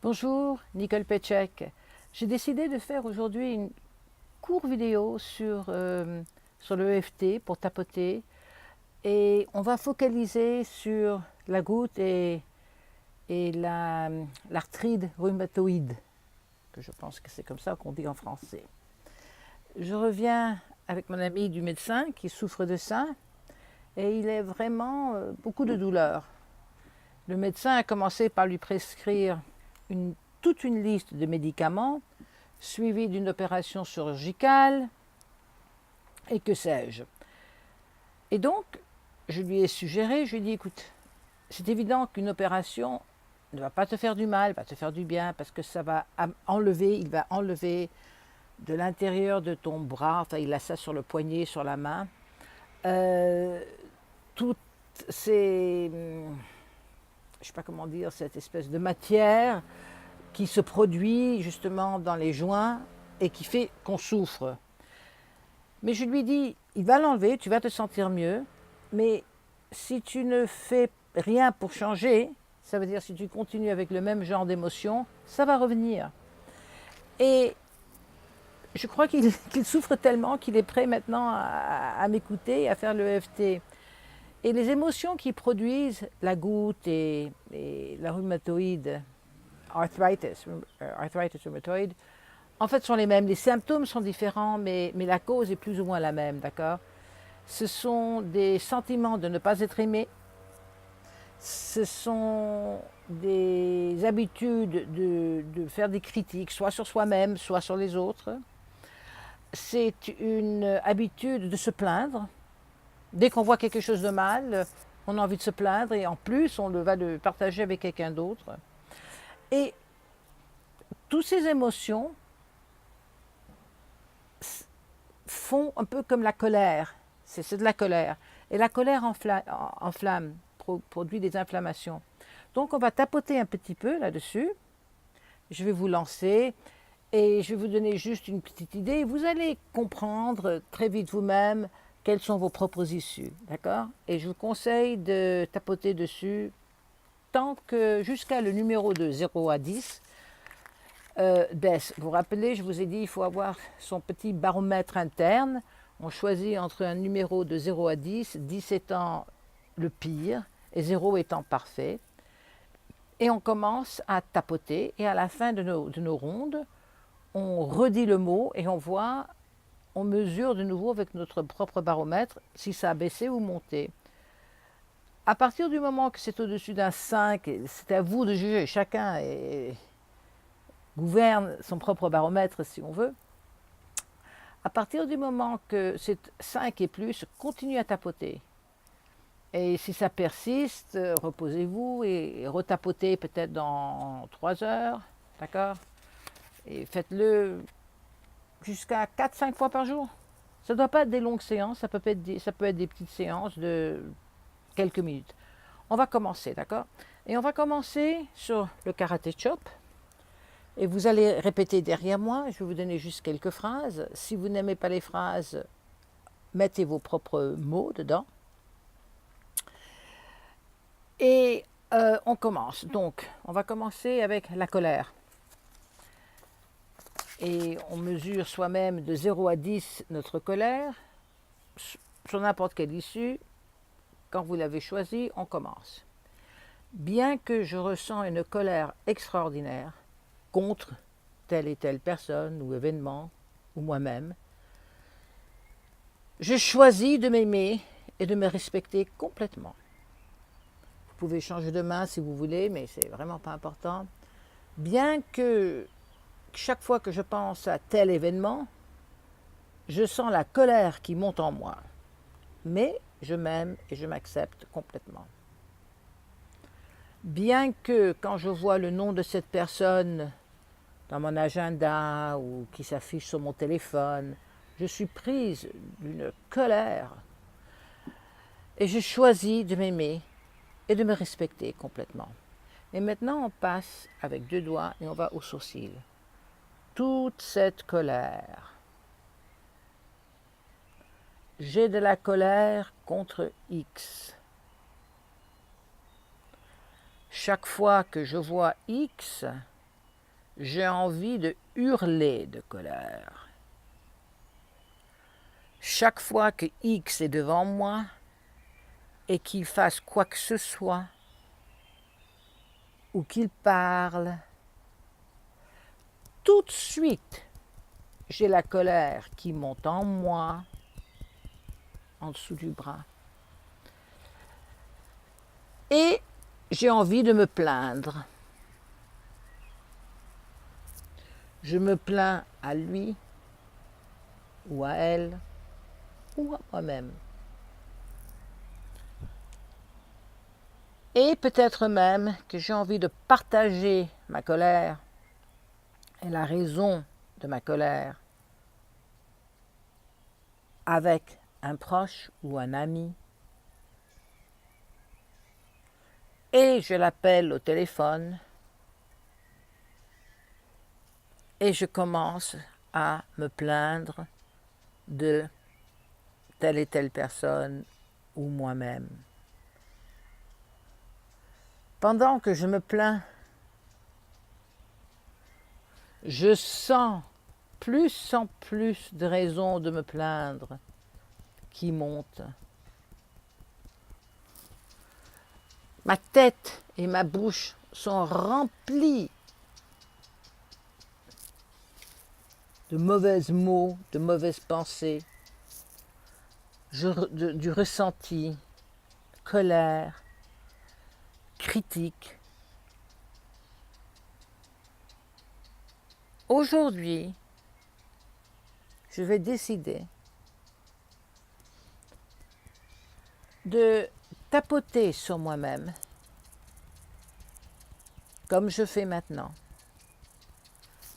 Bonjour, Nicole Petchek. J'ai décidé de faire aujourd'hui une courte vidéo sur le EFT pour tapoter et on va focaliser sur la goutte et l'arthrite rhumatoïde, que je pense que c'est comme ça qu'on dit en français. Je reviens avec mon ami du médecin qui souffre de ça et il a vraiment beaucoup de douleur. Le médecin a commencé par lui prescrire toute une liste de médicaments, suivie d'une opération chirurgicale, et que sais-je. Et donc, je lui ai suggéré, je lui ai dit, écoute, c'est évident qu'une opération ne va pas te faire du mal, va te faire du bien, parce que ça va enlever, il va enlever de l'intérieur de ton bras, enfin il a ça sur le poignet, sur la main, toutes ces, je ne sais pas comment dire, cette espèce de matière qui se produit justement dans les joints et qui fait qu'on souffre. Mais je lui dis, il va l'enlever, tu vas te sentir mieux, mais si tu ne fais rien pour changer, ça veut dire si tu continues avec le même genre d'émotion, ça va revenir. Et je crois qu'il souffre tellement qu'il est prêt maintenant à m'écouter, à faire le EFT. Et les émotions qui produisent la goutte et la rhumatoïde, arthritis rheumatoid, en fait sont les mêmes. Les symptômes sont différents, mais la cause est plus ou moins la même, d'accord? Ce sont des sentiments de ne pas être aimé, ce sont des habitudes de faire des critiques, soit sur soi-même, soit sur les autres. C'est une habitude de se plaindre. Dès qu'on voit quelque chose de mal, on a envie de se plaindre et en plus, on va le partager avec quelqu'un d'autre. Et toutes ces émotions font un peu comme la colère. C'est de la colère. Et la colère enflamme, produit des inflammations. Donc on va tapoter un petit peu là-dessus. Je vais vous lancer et je vais vous donner juste une petite idée. Vous allez comprendre très vite vous-même quelles sont vos propres issues. D'accord? Et je vous conseille de tapoter dessus tant que jusqu'à le numéro de 0 à 10. DES. Vous vous rappelez, je vous ai dit, il faut avoir son petit baromètre interne. On choisit entre un numéro de 0 à 10, 10 étant le pire et 0 étant parfait. Et on commence à tapoter et à la fin de nos rondes, on redit le mot et on voit, on mesure de nouveau avec notre propre baromètre si ça a baissé ou monté. À partir du moment que c'est au-dessus d'un 5, c'est à vous de juger, chacun gouverne son propre baromètre si on veut. À partir du moment que c'est 5 et plus, continuez à tapoter. Et si ça persiste, reposez-vous et retapotez peut-être dans 3 heures, d'accord? Et faites-le jusqu'à 4-5 fois par jour. Ça ne doit pas être des longues séances, ça peut être des petites séances de quelques minutes. On va commencer, d'accord? Et on va commencer sur le karaté chop. Et vous allez répéter derrière moi, je vais vous donner juste quelques phrases. Si vous n'aimez pas les phrases, mettez vos propres mots dedans. Et on commence. Donc, on va commencer avec la colère. Et on mesure soi-même de 0 à 10 notre colère. Sur n'importe quelle issue, quand vous l'avez choisi, on commence. Bien que je ressens une colère extraordinaire contre telle et telle personne ou événement, ou moi-même, je choisis de m'aimer et de me respecter complètement. Vous pouvez changer de main si vous voulez, mais c'est vraiment pas important. Bien que chaque fois que je pense à tel événement, je sens la colère qui monte en moi. Mais je m'aime et je m'accepte complètement. Bien que quand je vois le nom de cette personne dans mon agenda ou qui s'affiche sur mon téléphone, je suis prise d'une colère et je choisis de m'aimer et de me respecter complètement. Et maintenant, on passe avec 2 doigts et on va aux sourcils. Toute cette colère. J'ai de la colère contre X. Chaque fois que je vois X, j'ai envie de hurler de colère. Chaque fois que X est devant moi et qu'il fasse quoi que ce soit, ou qu'il parle, tout de suite, j'ai la colère qui monte en moi, en dessous du bras. Et j'ai envie de me plaindre. Je me plains à lui, ou à elle, ou à moi-même. Et peut-être même que j'ai envie de partager ma colère et la raison de ma colère avec un proche ou un ami. Et je l'appelle au téléphone et je commence à me plaindre de telle et telle personne ou moi-même. Pendant que je me plains, je sens plus en plus de raisons de me plaindre qui montent. Ma tête et ma bouche sont remplies de mauvais mots, de mauvaises pensées, du ressenti, colère, critique. Aujourd'hui, je vais décider de tapoter sur moi-même, comme je fais maintenant,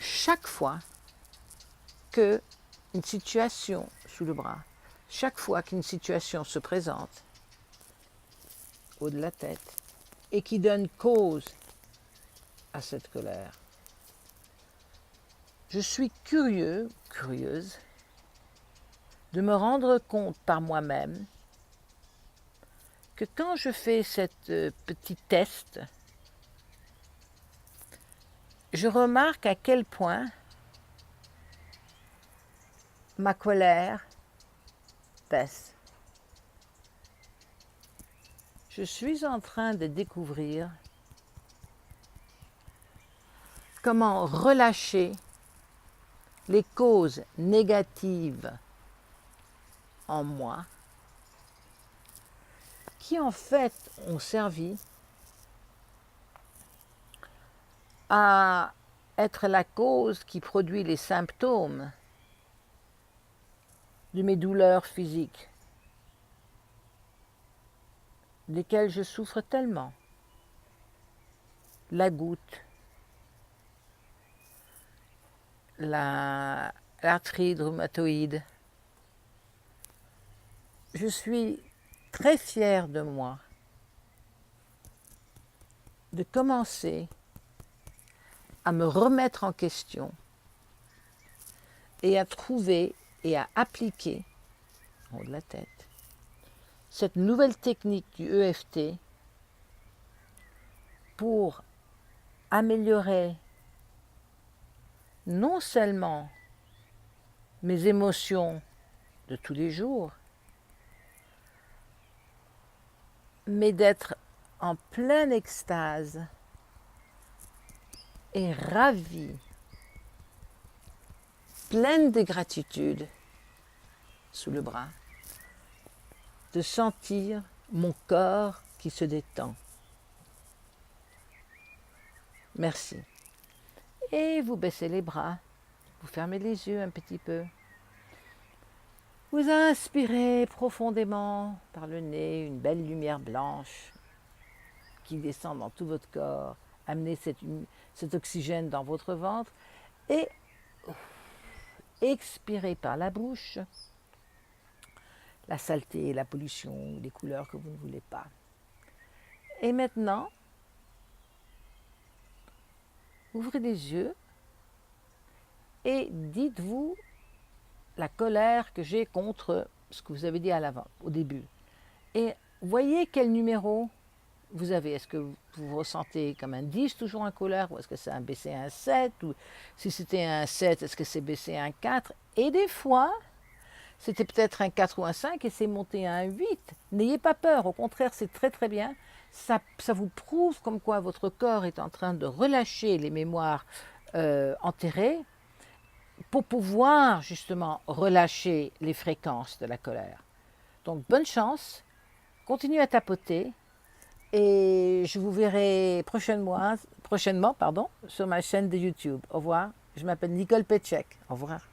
chaque fois qu'une situation sous le bras, chaque fois qu'une situation se présente au de la tête et qui donne cause à cette colère. Je suis curieuse, de me rendre compte par moi-même que quand je fais cette petit test, je remarque à quel point ma colère baisse. Je suis en train de découvrir comment relâcher les causes négatives en moi qui en fait ont servi à être la cause qui produit les symptômes de mes douleurs physiques, desquelles je souffre tellement. La goutte, l'arthrite rhumatoïde. Je suis très fière de moi de commencer à me remettre en question et à trouver et à appliquer, en haut de la tête, cette nouvelle technique du EFT pour améliorer non seulement mes émotions de tous les jours, mais d'être en pleine extase et ravie, pleine de gratitude sous le bras, de sentir mon corps qui se détend. Merci. Et vous baissez les bras, vous fermez les yeux un petit peu. Vous inspirez profondément par le nez une belle lumière blanche qui descend dans tout votre corps. Amenez cet oxygène dans votre ventre et expirez par la bouche la saleté, la pollution, les couleurs que vous ne voulez pas. Et maintenant, ouvrez les yeux et dites-vous la colère que j'ai contre ce que vous avez dit à l'avant, au début. Et voyez quel numéro vous avez. Est-ce que vous vous ressentez comme un 10 toujours en colère, ou est-ce que c'est un baissé un 7, ou si c'était un 7, est-ce que c'est baissé un 4? Et des fois, c'était peut-être un 4 ou un 5 et c'est monté à un 8. N'ayez pas peur, au contraire, c'est très très bien. Ça vous prouve comme quoi votre corps est en train de relâcher les mémoires enterrées pour pouvoir justement relâcher les fréquences de la colère. Donc bonne chance, continuez à tapoter et je vous verrai prochainement sur ma chaîne de YouTube. Au revoir, je m'appelle Nicole Petchek. Au revoir.